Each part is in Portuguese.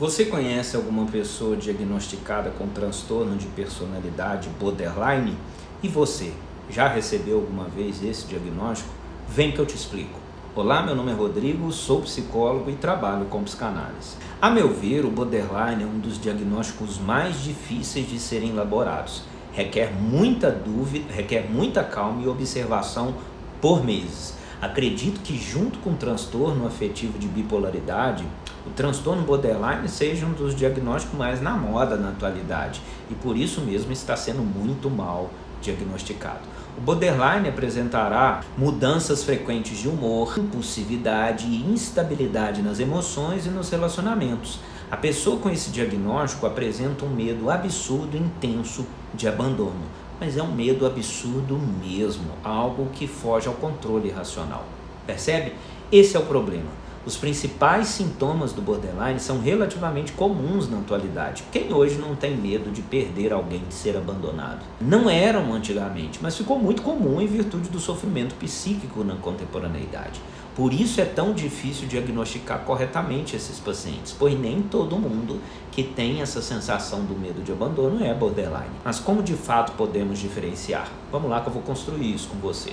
Você conhece alguma pessoa diagnosticada com transtorno de personalidade borderline? E você, já recebeu alguma vez esse diagnóstico? Vem que eu te explico. Olá, meu nome é Rodrigo, sou psicólogo e trabalho com psicanálise. A meu ver, o borderline é um dos diagnósticos mais difíceis de serem elaborados. Requer muita dúvida, requer muita calma e observação por meses. Acredito que junto com o transtorno afetivo de bipolaridade, o transtorno borderline seja um dos diagnósticos mais na moda na atualidade e por isso mesmo está sendo muito mal diagnosticado. O borderline apresentará mudanças frequentes de humor, impulsividade e instabilidade nas emoções e nos relacionamentos. A pessoa com esse diagnóstico apresenta um medo absurdo e intenso de abandono, mas é um medo absurdo mesmo, algo que foge ao controle racional. Percebe? Esse é o problema. Os principais sintomas do borderline são relativamente comuns na atualidade. Quem hoje não tem medo de perder alguém, de ser abandonado? Não eram antigamente, mas ficou muito comum em virtude do sofrimento psíquico na contemporaneidade. Por isso é tão difícil diagnosticar corretamente esses pacientes, pois nem todo mundo que tem essa sensação do medo de abandono é borderline. Mas como de fato podemos diferenciar? Vamos lá que eu vou construir isso com você.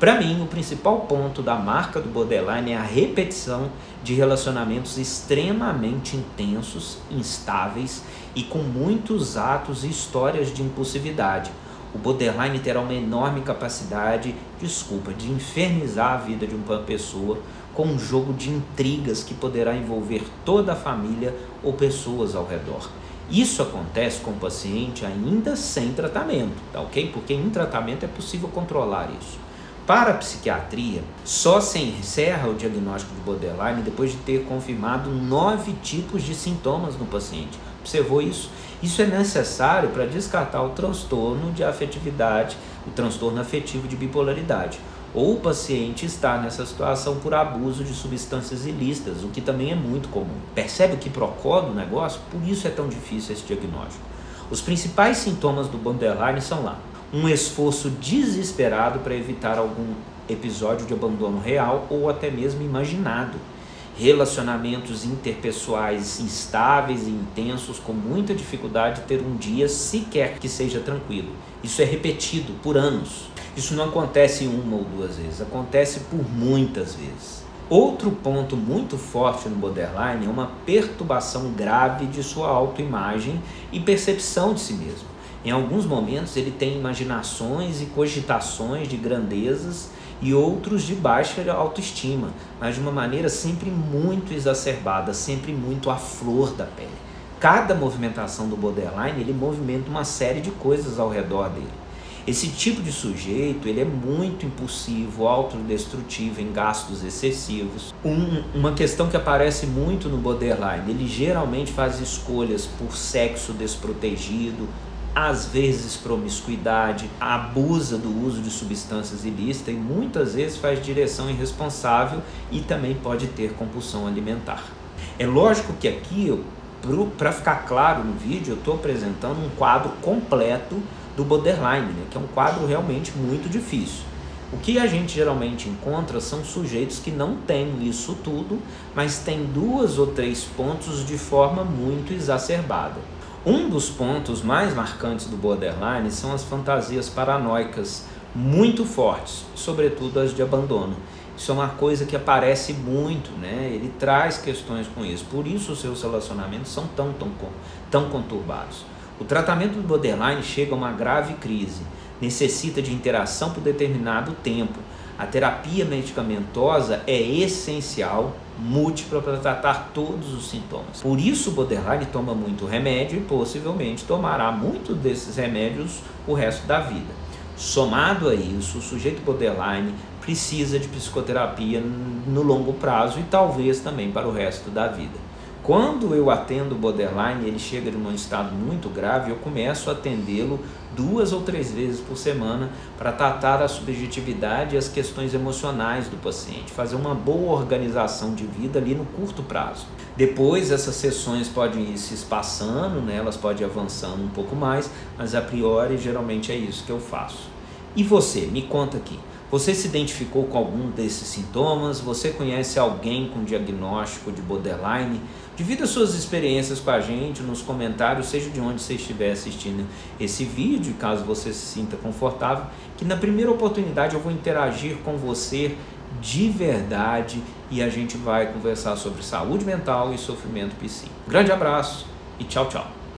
Para mim, o principal ponto da marca do borderline é a repetição de relacionamentos extremamente intensos, instáveis e com muitos atos e histórias de impulsividade. O borderline terá uma enorme capacidade, de infernizar a vida de uma pessoa com um jogo de intrigas que poderá envolver toda a família ou pessoas ao redor. Isso acontece com o paciente ainda sem tratamento, tá ok? Porque em tratamento é possível controlar isso. Para a psiquiatria, só se encerra o diagnóstico de borderline depois de ter confirmado 9 tipos de sintomas no paciente. Observou isso? Isso é necessário para descartar o transtorno de afetividade, o transtorno afetivo de bipolaridade. Ou o paciente está nessa situação por abuso de substâncias ilícitas, o que também é muito comum. Percebe o que procura o negócio? Por isso é tão difícil esse diagnóstico. Os principais sintomas do borderline são lá: um esforço desesperado para evitar algum episódio de abandono real ou até mesmo imaginado. Relacionamentos interpessoais instáveis e intensos, com muita dificuldade de ter um dia sequer que seja tranquilo. Isso é repetido por anos. Isso não acontece uma ou duas vezes, acontece por muitas vezes. Outro ponto muito forte no borderline é uma perturbação grave de sua autoimagem e percepção de si mesmo. Em alguns momentos ele tem imaginações e cogitações de grandezas e outros de baixa autoestima, mas de uma maneira sempre muito exacerbada, sempre muito à flor da pele. Cada movimentação do borderline, ele movimenta uma série de coisas ao redor dele. Esse tipo de sujeito, ele é muito impulsivo, autodestrutivo em gastos excessivos. Uma questão que aparece muito no borderline, ele geralmente faz escolhas por sexo desprotegido, às vezes promiscuidade, abusa do uso de substâncias ilícitas e muitas vezes faz direção irresponsável e também pode ter compulsão alimentar. É lógico que aqui, para ficar claro no vídeo, eu estou apresentando um quadro completo do borderline, né, que é um quadro realmente muito difícil. O que a gente geralmente encontra são sujeitos que não têm isso tudo, mas têm 2 ou 3 pontos de forma muito exacerbada. Um dos pontos mais marcantes do borderline são as fantasias paranoicas muito fortes, sobretudo as de abandono. Isso é uma coisa que aparece muito, né? Ele traz questões com isso, por isso os seus relacionamentos são tão conturbados. O tratamento do borderline chega a uma grave crise, necessita de interação por determinado tempo. A terapia medicamentosa é essencial, múltipla, para tratar todos os sintomas. Por isso o borderline toma muito remédio e possivelmente tomará muitos desses remédios o resto da vida. Somado a isso, o sujeito borderline precisa de psicoterapia no longo prazo e talvez também para o resto da vida. Quando eu atendo o borderline, ele chega num estado muito grave, eu começo a atendê-lo 2 ou 3 vezes por semana para tratar a subjetividade e as questões emocionais do paciente, fazer uma boa organização de vida ali no curto prazo. Depois essas sessões podem ir se espaçando, né? Elas podem ir avançando um pouco mais, mas a priori geralmente é isso que eu faço. E você, me conta aqui, Você se identificou com algum desses sintomas? Você conhece alguém com diagnóstico de borderline? Divida suas experiências com a gente nos comentários, seja de onde você estiver assistindo esse vídeo, caso você se sinta confortável, que na primeira oportunidade eu vou interagir com você de verdade e a gente vai conversar sobre saúde mental e sofrimento psíquico. Grande abraço e tchau, tchau.